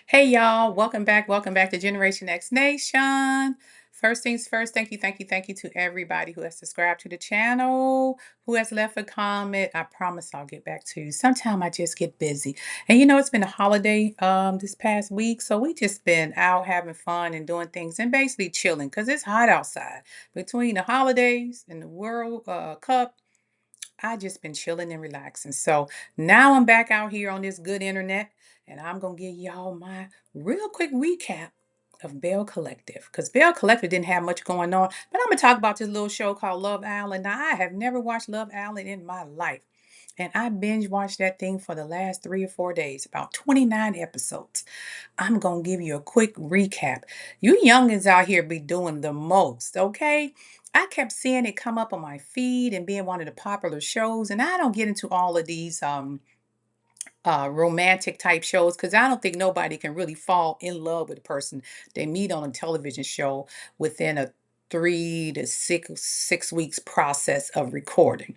Hey y'all, welcome back. Welcome back to Generation X Nation. First things first, thank you to everybody who has subscribed to the channel, who has left a comment. I promise I'll get back to you. Sometimes I just get busy. And it's been a holiday this past week, so we just been out having fun and doing things and basically chilling because it's hot outside. Between the holidays and the World Cup, I just been chilling and relaxing. So now I'm back out here on this good internet, and I'm gonna give y'all my real quick recap of Belle Collective. Because Belle Collective didn't have much going on, but I'm gonna talk about this little show called Love Island. Now I have never watched Love Island in my life. And I binge watched that thing for the last 3 or 4 days, about 29 episodes. I'm going to give you a quick recap. You youngins out here be doing the most, okay? I kept seeing it come up on my feed and being one of the popular shows, and I don't get into all of these romantic type shows because I don't think nobody can really fall in love with a person they meet on a television show within a 3 to 6 weeks process of recording.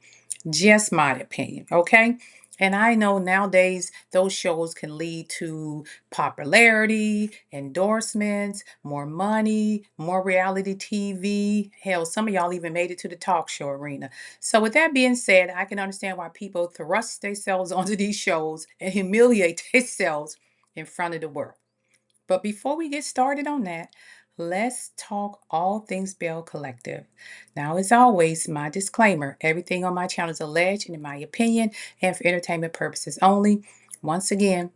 Just my opinion, okay? And I know nowadays those shows can lead to popularity, endorsements, more money, more reality TV. Hell, some of y'all even made it to the talk show arena. So, with that being said, I can understand why people thrust themselves onto these shows and humiliate themselves in front of the world. But before we get started on that, let's talk all things Bell Collective. Now, as always, my disclaimer everything on my channel is alleged and, in my opinion, and for entertainment purposes only. Once again,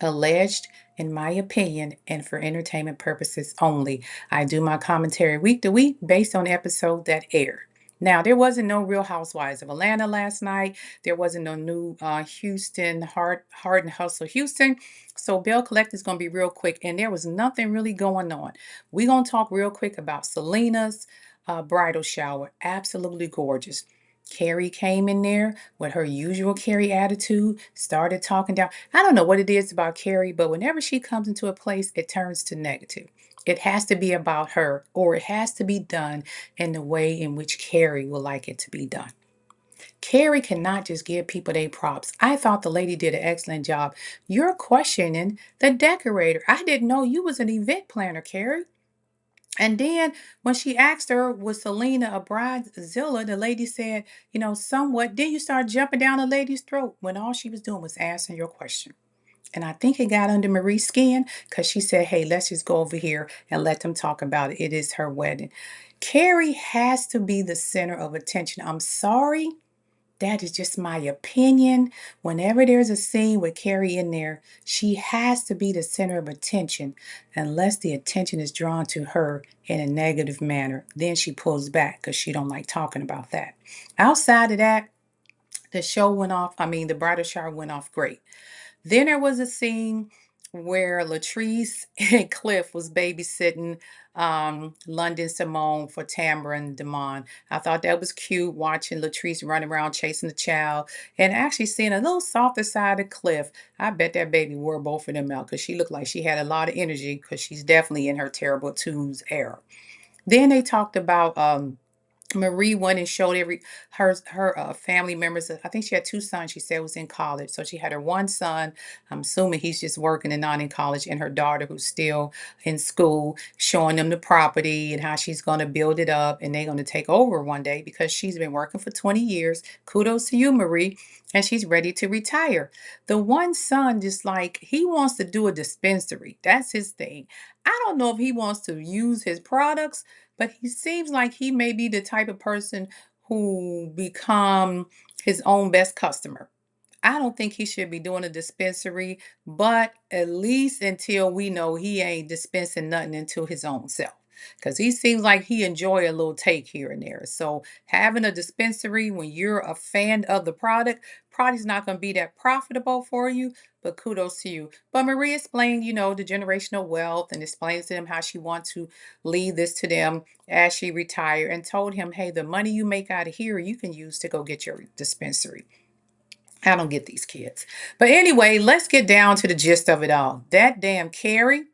alleged in my opinion and for entertainment purposes only. I do my commentary week to week based on episode that aired. Now, there wasn't no Real Housewives of Atlanta last night. There wasn't no new Houston, Hard and Hustle Houston. So, Bell Collect is going to be real quick, and there was nothing really going on. We're going to talk real quick about Selena's bridal shower. Absolutely gorgeous. Carrie came in there with her usual Carrie attitude, started talking down. I don't know what it is about Carrie, but whenever she comes into a place, it turns to negative. It has to be about her, or it has to be done in the way in which Carrie would like it to be done. Carrie cannot just give people their props. I thought the lady did an excellent job. You're questioning the decorator. I didn't know you was an event planner, Carrie. And then when she asked her, was Selena a bridezilla? The lady said, somewhat. Then you start jumping down the lady's throat when all she was doing was answering your question. And I think it got under Marie's skin because she said, hey, let's just go over here and let them talk about it. It is her wedding. Carrie has to be the center of attention. I'm sorry. That is just my opinion. Whenever there's a scene with Carrie in there, she has to be the center of attention unless the attention is drawn to her in a negative manner. Then she pulls back because she don't like talking about that. Outside of that, the show went off. The bridal shower went off great. Then there was a scene where Latrice and Cliff was babysitting London Simone for Tamara and Damon. I thought that was cute watching Latrice run around chasing the child and actually seeing a little softer side of Cliff. I bet that baby wore both of them out because she looked like she had a lot of energy because she's definitely in her terrible twos era. Then they talked about Marie went and showed her family members. I think she had two sons. She said was in college, so she had her one son. I'm assuming he's just working and not in college, and her daughter who's still in school, showing them the property and how she's going to build it up, and they're going to take over one day because she's been working for 20 years. Kudos to you, Marie, and she's ready to retire. The one son just like he wants to do a dispensary. That's his thing. I don't know if he wants to use his products, but he seems like he may be the type of person who become his own best customer. I don't think he should be doing a dispensary, but at least until we know he ain't dispensing nothing into his own self. Because he seems like he enjoy a little take here and there. So having a dispensary when you're a fan of the product's not going to be that profitable for you, but kudos to you. But Marie explained, the generational wealth and explains to them how she wants to leave this to them as she retired and told him, hey, the money you make out of here, you can use to go get your dispensary. I don't get these kids. But anyway, let's get down to the gist of it all. That damn Carrie,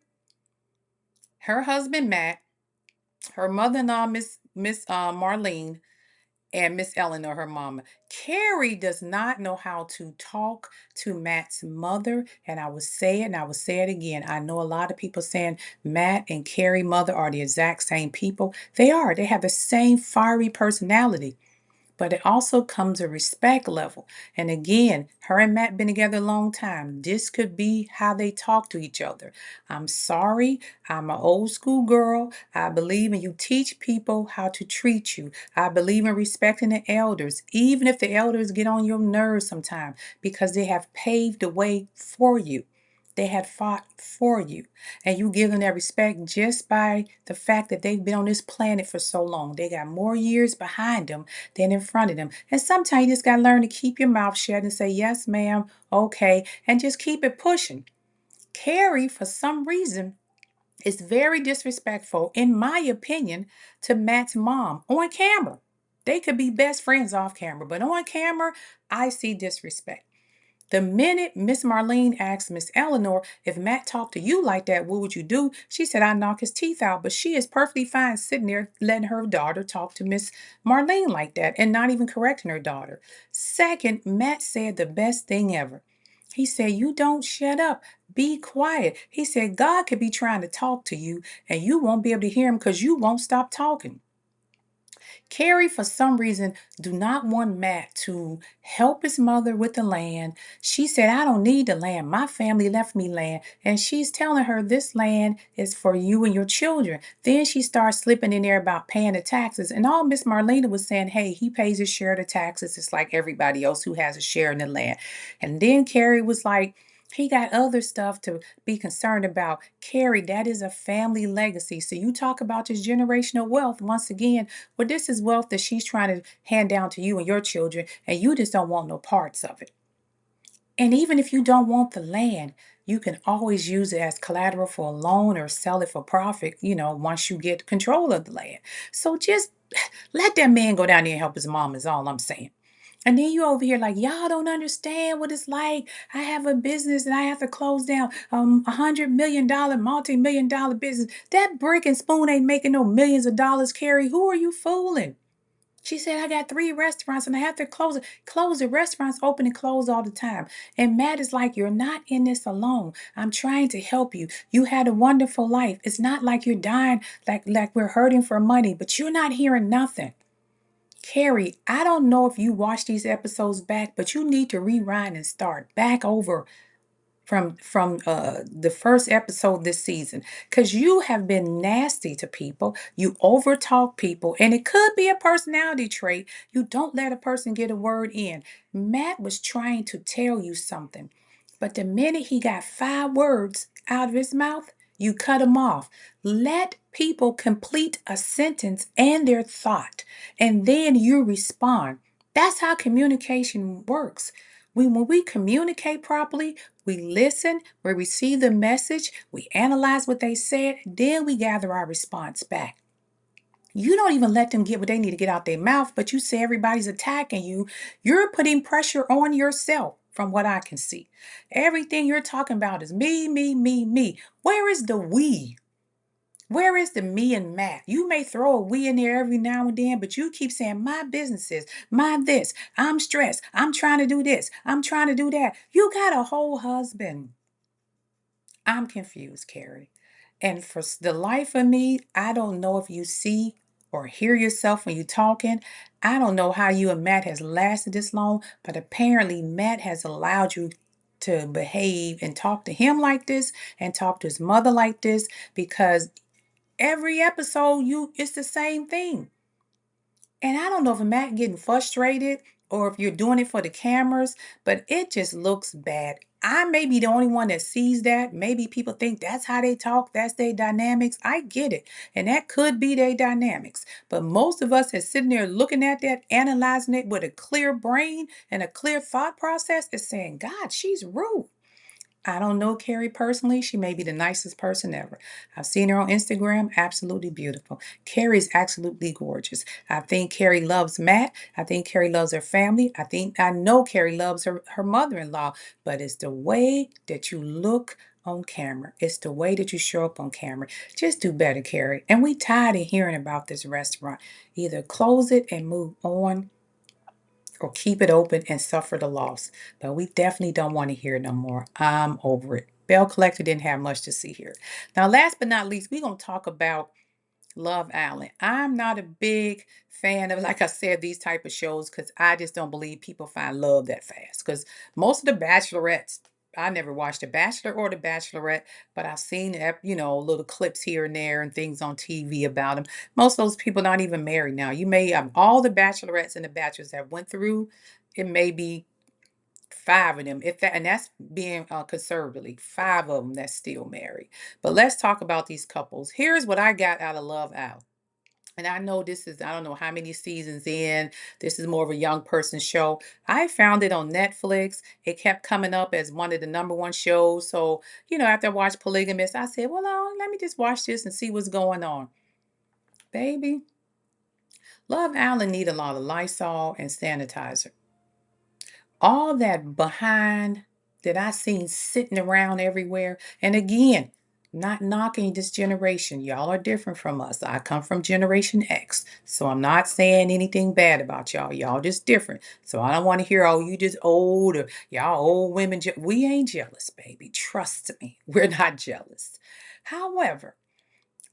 her husband Matt, her mother-in-law Miss Marlene, and Miss Eleanor, her mama. Carrie does not know how to talk to Matt's mother. And I will say it and I will say it again. I know a lot of people saying Matt and Carrie mother are the exact same people. They are. They have the same fiery personality. But it also comes a respect level. And again, her and Matt been together a long time. This could be how they talk to each other. I'm sorry, I'm an old school girl. I believe in you teach people how to treat you. I believe in respecting the elders, even if the elders get on your nerves sometimes, because they have paved the way for you. They had fought for you, and you give them that respect just by the fact that they've been on this planet for so long. They got more years behind them than in front of them. And sometimes you just got to learn to keep your mouth shut and say, yes, ma'am, okay, and just keep it pushing. Carrie, for some reason, is very disrespectful, in my opinion, to Matt's mom on camera. They could be best friends off camera, but on camera, I see disrespect. The minute Miss Marlene asked Miss Eleanor, if Matt talked to you like that, what would you do? She said, I'd knock his teeth out. But she is perfectly fine sitting there letting her daughter talk to Miss Marlene like that and not even correcting her daughter. Second, Matt said the best thing ever. He said, you don't shut up. Be quiet. He said, God could be trying to talk to you and you won't be able to hear him because you won't stop talking. Carrie, for some reason, do not want Matt to help his mother with the land. She said, I don't need the land. My family left me land. And she's telling her this land is for you and your children. Then she starts slipping in there about paying the taxes. And all Miss Marlena was saying, hey, he pays his share of the taxes. It's like everybody else who has a share in the land. And then Carrie was like, he got other stuff to be concerned about. Carrie, that is a family legacy. So you talk about this generational wealth. Once again, well, this is wealth that she's trying to hand down to you and your children, and you just don't want no parts of it. And even if you don't want the land, you can always use it as collateral for a loan or sell it for profit, once you get control of the land. So just let that man go down there and help his mom, is all I'm saying. And then you over here like, y'all don't understand what it's like. I have a business and I have to close down $100 million, multi-million-dollar business. That brick and spoon ain't making no millions of dollars, Carrie. Who are you fooling? She said, I got 3 restaurants and I have to close it. Close the restaurants open and close all the time. And Matt is like, you're not in this alone. I'm trying to help you. You had a wonderful life. It's not like you're dying, like we're hurting for money, but you're not hearing nothing. Carrie, I don't know if you watch these episodes back, but you need to rewind and start back over from the first episode this season, because you have been nasty to people. You overtalk people, and it could be a personality trait. You don't let a person get a word in. Matt was trying to tell you something, but the minute he got 5 words out of his mouth, you cut him off. Let people complete a sentence and their thought, and then you respond. That's how communication works. When we communicate properly, we listen, we receive the message, we analyze what they said, then we gather our response back. You don't even let them get what they need to get out their mouth, but you say everybody's attacking you. You're putting pressure on yourself, from what I can see. Everything you're talking about is me, me, me, me. Where is the we? Where is the me and Matt? You may throw a we in there every now and then, but you keep saying my businesses, my this. I'm stressed. I'm trying to do this. I'm trying to do that. You got a whole husband. I'm confused, Carrie. And for the life of me, I don't know if you see or hear yourself when you're talking. I don't know how you and Matt has lasted this long, but apparently Matt has allowed you to behave and talk to him like this and talk to his mother like this, because every episode it's the same thing. And I don't know if Matt getting frustrated or if you're doing it for the cameras, but it just looks bad. I may be the only one that sees that. Maybe people think that's how they talk, that's their dynamics. I get it. And that could be their dynamics. But most of us is sitting there looking at that, analyzing it with a clear brain and a clear thought process, is saying, God, she's rude. I don't know Carrie personally. She may be the nicest person ever. I've seen her on Instagram. Absolutely beautiful. Carrie's absolutely gorgeous. I think Carrie loves Matt. I think Carrie loves her family. I know Carrie loves her mother-in-law, but it's the way that you look on camera. It's the way that you show up on camera. Just do better, Carrie. And we tired of hearing about this restaurant. Either close it and move on or keep it open and suffer the loss. But we definitely don't want to hear it no more. I'm over it. Belle Collector didn't have much to see here. Now, last but not least, we're going to talk about Love Island. I'm not a big fan of, like I said, these type of shows because I just don't believe people find love that fast. Because most of the bachelorettes, I never watched The Bachelor or The Bachelorette, but I've seen, little clips here and there and things on TV about them. Most of those people not even married now. You may have all the bachelorettes and the bachelors that went through. It may be five of them, if that, and that's being conservatively, five of them that's still married. But let's talk about these couples. Here's what I got out of Love Out. And I know this is, I don't know how many seasons in. This is more of a young person show. I found it on Netflix. It kept coming up as one of the number one shows. So, after I watched Polygamous, I said, well, let me just watch this and see what's going on. Baby, Love Island need a lot of Lysol and sanitizer. All that behind that I seen sitting around everywhere. And again, not knocking this generation. Y'all are different from us. I come from Generation X. So I'm not saying anything bad about y'all. Y'all just different. So I don't want to hear, oh, you just old or y'all old women. We ain't jealous, baby. Trust me. We're not jealous. However,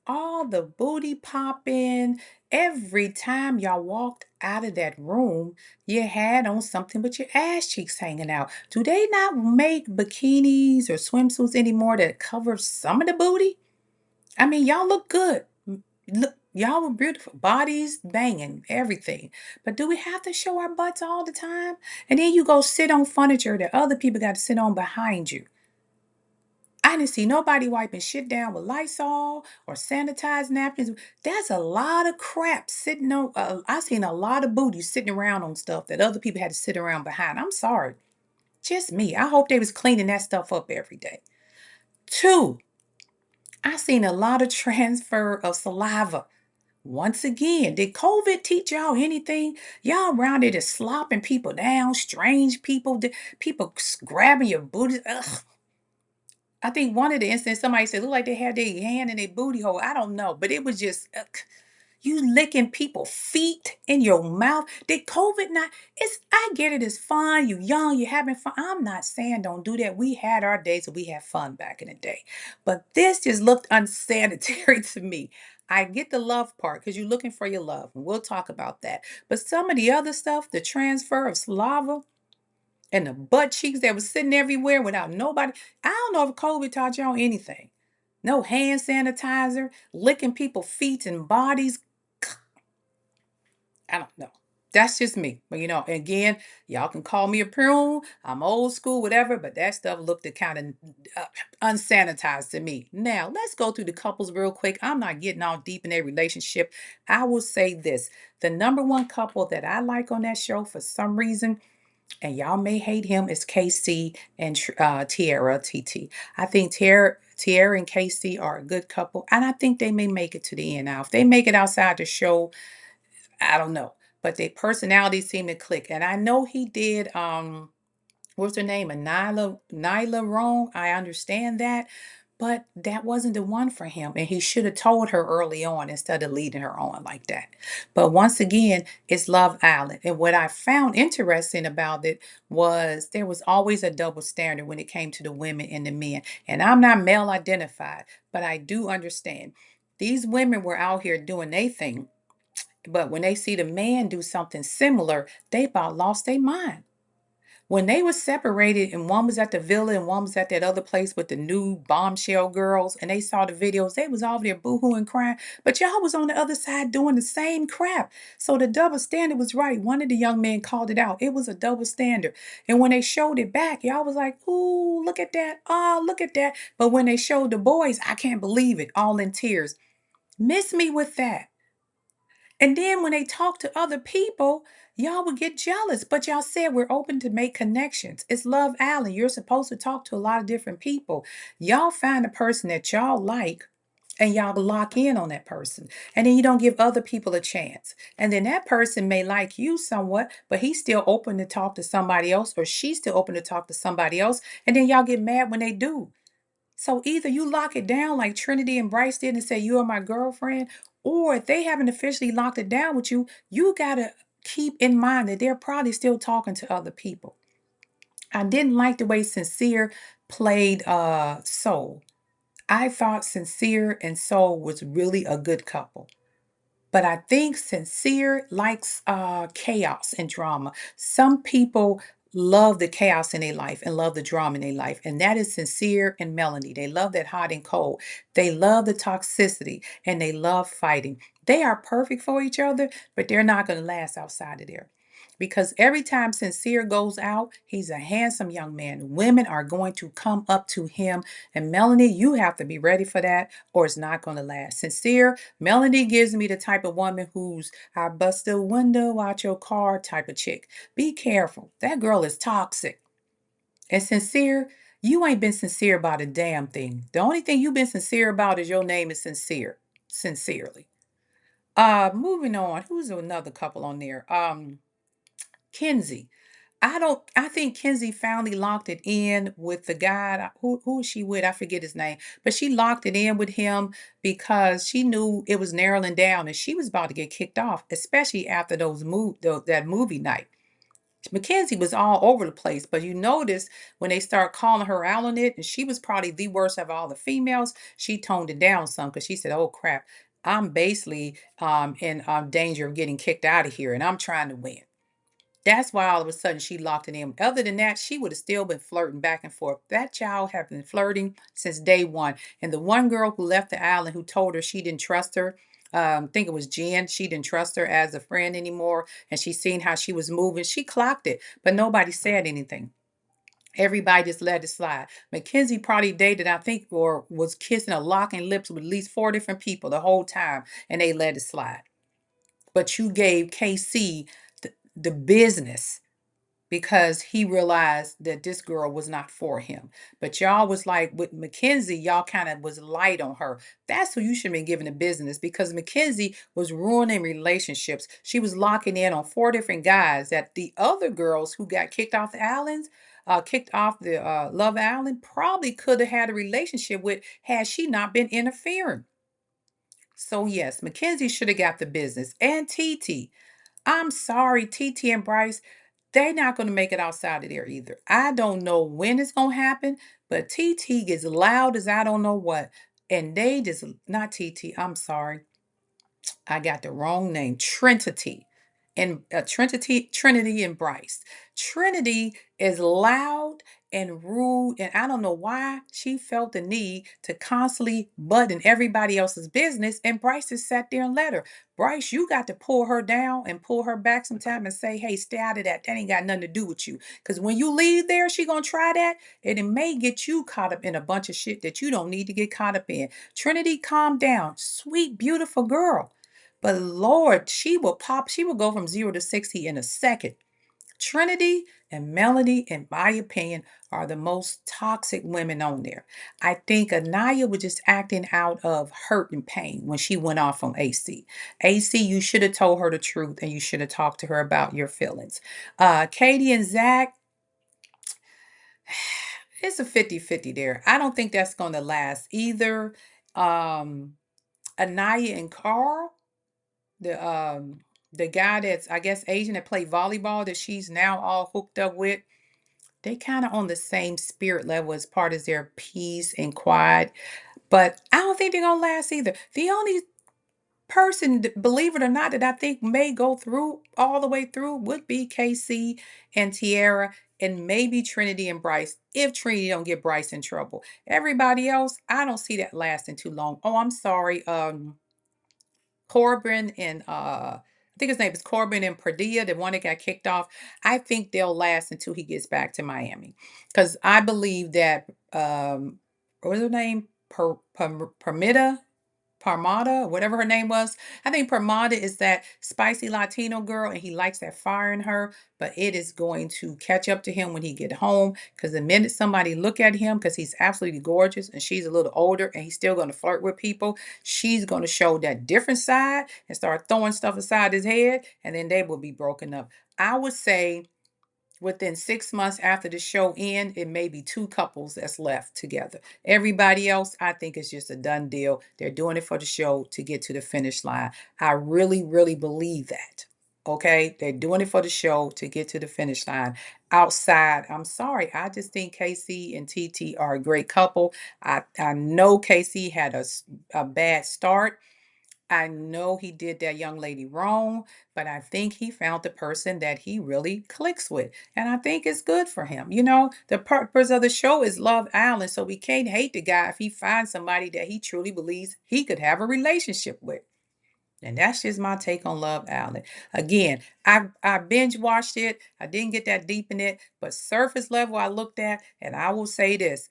all the booty popping. Every time y'all walked out of that room, you had on something with your ass cheeks hanging out. Do they not make bikinis or swimsuits anymore that cover some of the booty? I mean, y'all look good. Look, y'all were beautiful. Bodies banging, everything. But do we have to show our butts all the time? And then you go sit on furniture that other people got to sit on behind you. I didn't see nobody wiping shit down with Lysol or sanitized napkins. That's a lot of crap sitting on. I seen a lot of booty sitting around on stuff that other people had to sit around behind. I'm sorry, just me. I hope they was cleaning that stuff up every day. Two, I seen a lot of transfer of saliva. Once again, did COVID teach y'all anything? Y'all around there just slopping people down, strange people, people grabbing your booty. Ugh. I think one of the instances somebody said looked like they had their hand in their booty hole. I don't know, but it was just you licking people feet in your mouth. Did COVID not? It's I get it. It's fun. You young. You having fun. I'm not saying don't do that. We had our days and we had fun back in the day, but this just looked unsanitary to me. I get the love part because you're looking for your love, and we'll talk about that. But some of the other stuff, the transfer of saliva and the butt cheeks that was sitting everywhere without nobody. I don't know if COVID taught y'all anything. No hand sanitizer, licking people's feet and bodies. I don't know. That's just me. But again, y'all can call me a prune. I'm old school, whatever, but that stuff looked kind of unsanitized to me. Now, let's go through the couples real quick. I'm not getting all deep in their relationship. I will say this. The number one couple that I like on that show for some reason, and y'all may hate him, is KC and Tiara TT. I think Tiara and KC are a good couple, and I think they may make it to the end. Now, if they make it outside the show, I don't know, but their personalities seem to click. And I know he did. What's her name? A Nyla wrong. I understand that. But that wasn't the one for him. And he should have told her early on instead of leading her on like that. But once again, it's Love Island. And what I found interesting about it was there was always a double standard when it came to the women and the men. And I'm not male identified, but I do understand. These women were out here doing their thing. But when they see the man do something similar, they about lost their mind. When they were separated and one was at the villa and one was at that other place with the new bombshell girls and they saw the videos, they was all there boohooing crying. But y'all was on the other side doing the same crap. So the double standard was right. One of the young men called it out. It was a double standard. And when they showed it back, y'all was like, ooh, look at that. Oh, look at that. But when they showed the boys, I can't believe it. All in tears. Miss me with that. And then when they talk to other people, y'all would get jealous. But y'all said we're open to make connections. It's Love Island. You're supposed to talk to a lot of different people. Y'all find a person that y'all like and y'all lock in on that person. And then you don't give other people a chance. And then that person may like you somewhat, but he's still open to talk to somebody else, or she's still open to talk to somebody else. And then y'all get mad when they do. So either you lock it down like Trinity and Bryce did and say, you are my girlfriend, or if they haven't officially locked it down with you, you got to keep in mind that they're probably still talking to other people. I didn't like the way Sincere played Soul. I thought Sincere and Soul was really a good couple. But I think Sincere likes chaos and drama. Some people love the chaos in their life and love the drama in their life. And that is Sincere and Melanie. They love that hot and cold. They love the toxicity and they love fighting. They are perfect for each other, but they're not going to last outside of there. Because every time Sincere goes out, he's a handsome young man. Women are going to come up to him. And Melanie, you have to be ready for that, or it's not going to last. Sincere, Melanie gives me the type of woman who's I bust a window out your car type of chick. Be careful. That girl is toxic. And Sincere, you ain't been sincere about a damn thing. The only thing you've been sincere about is your name is Sincere. Sincerely. Moving on. Who's another couple on there? Kenzie. I think Kenzie finally locked it in with the guy. Who is she with? I forget his name. But she locked it in with him because she knew it was narrowing down and she was about to get kicked off, especially after that movie night. Mackenzie was all over the place, but you notice when they start calling her out on it, and she was probably the worst of all the females, she toned it down some because she said, "Oh crap, I'm basically in danger of getting kicked out of here, and I'm trying to win." That's why all of a sudden she locked it in. Other than that, she would have still been flirting back and forth. That child had been flirting since day one. And the one girl who left the island who told her she didn't trust her, I think it was Jen, she didn't trust her as a friend anymore. And she seen how she was moving. She clocked it, but nobody said anything. Everybody just let it slide. Mackenzie probably dated, I think, or was kissing or locking lips with at least 4 different people the whole time, and they let it slide. But you gave KC the business because he realized that this girl was not for him. But y'all was like with Mackenzie, y'all kind of was light on her. That's who you should have been giving the business because Mackenzie was ruining relationships. She was locking in on 4 different guys that the other girls who got kicked off the islands, kicked off the Love Island, probably could have had a relationship with had she not been interfering. So yes, Mackenzie should have got the business. And TT. I'm sorry, TT and Bryce, they're not going to make it outside of there either. I don't know when it's going to happen, but TT gets loud as I don't know what. And they just, not TT, I'm sorry. I got the wrong name. Trinity. And Trinity and Bryce. Trinity is loud and rude, and I don't know why she felt the need to constantly butt in everybody else's business. And Bryce just sat there and let her. Bryce, you got to pull her down and pull her back sometime and say, "Hey, stay out of that. That ain't got nothing to do with you." Because when you leave there, she gonna try that, and it may get you caught up in a bunch of shit that you don't need to get caught up in. Trinity, calm down. Sweet, beautiful girl. But Lord, she will go from 0 to 60 in a second. Trinity and Melody, in my opinion, are the most toxic women on there. I think Anaya was just acting out of hurt and pain when she went off on AC. AC, you should have told her the truth and you should have talked to her about your feelings. Katie and Zach, it's a 50-50 there. I don't think that's going to last either. Um, Anaya and Carl, the the guy that's I guess Asian that played volleyball that she's now all hooked up with, they kind of on the same spirit level as part of their peace and quiet. But I don't think they're gonna last either. The only person, believe it or not, that I think may go through all the way through would be KC and Tiara and maybe Trinity and Bryce if Trinity don't get Bryce in trouble. Everybody else, I don't see that lasting too long. Oh, I'm sorry. Corbin and I think his name is Corbin and Padilla, the one that got kicked off. I think they'll last until he gets back to Miami, because I believe that what was her name? Permita. Parmada, whatever her name was. I think Parmada is that spicy Latino girl, and he likes that fire in her. But it is going to catch up to him when he get home. Because the minute somebody look at him, because he's absolutely gorgeous, and she's a little older, and he's still going to flirt with people, she's going to show that different side and start throwing stuff aside his head, and then they will be broken up. I would say within 6 months after the show end, it may be two couples that's left together. Everybody else, I think, is just a done deal. They're doing it for the show to get to the finish line. I really, really believe that. Okay, they're doing it for the show to get to the finish line. Outside, I'm sorry, I just think Casey and TT are a great couple. I know Casey had a bad start. I know he did that young lady wrong, but I think he found the person that he really clicks with. And I think it's good for him. You know, the purpose of the show is Love Island. So we can't hate the guy if he finds somebody that he truly believes he could have a relationship with. And that's just my take on Love Island. Again, I binge watched it. I didn't get that deep in it, but surface level I looked at, and I will say this.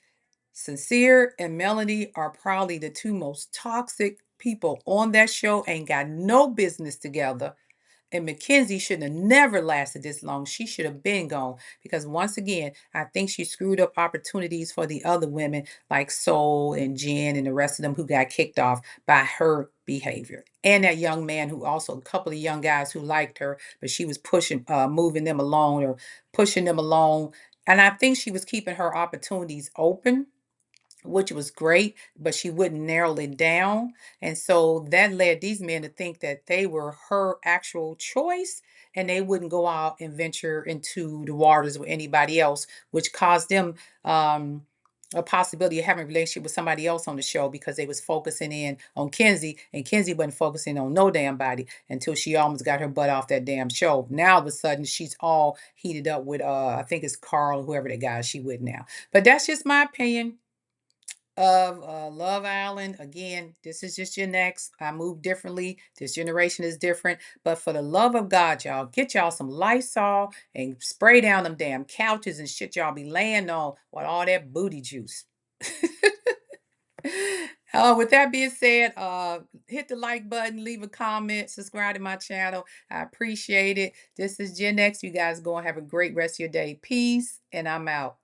Sincere and Melanie are probably the two most toxic people on that show, ain't got no business together. And Mackenzie shouldn't have never lasted this long. She should have been gone because once again, I think she screwed up opportunities for the other women like Soul and Jen and the rest of them who got kicked off by her behavior. And that young man who also, a couple of young guys who liked her, but she was pushing, moving them along or pushing them along. And I think she was keeping her opportunities open, which was great, but she wouldn't narrow it down. And so that led these men to think that they were her actual choice and they wouldn't go out and venture into the waters with anybody else, which caused them a possibility of having a relationship with somebody else on the show because they was focusing in on Kenzie and Kenzie wasn't focusing on no damn body until she almost got her butt off that damn show. Now all of a sudden she's all heated up with I think it's Carl, whoever the guy she with now. But that's just my opinion of Love Island. Again, this is just your next. I move differently. This generation is different. But for the love of God, y'all, get y'all some Lysol and spray down them damn couches and shit y'all be laying on with all that booty juice. With that being said, hit the like button, leave a comment, subscribe to my channel. I appreciate it. This is Gen X. You guys go and have a great rest of your day. Peace, and I'm out.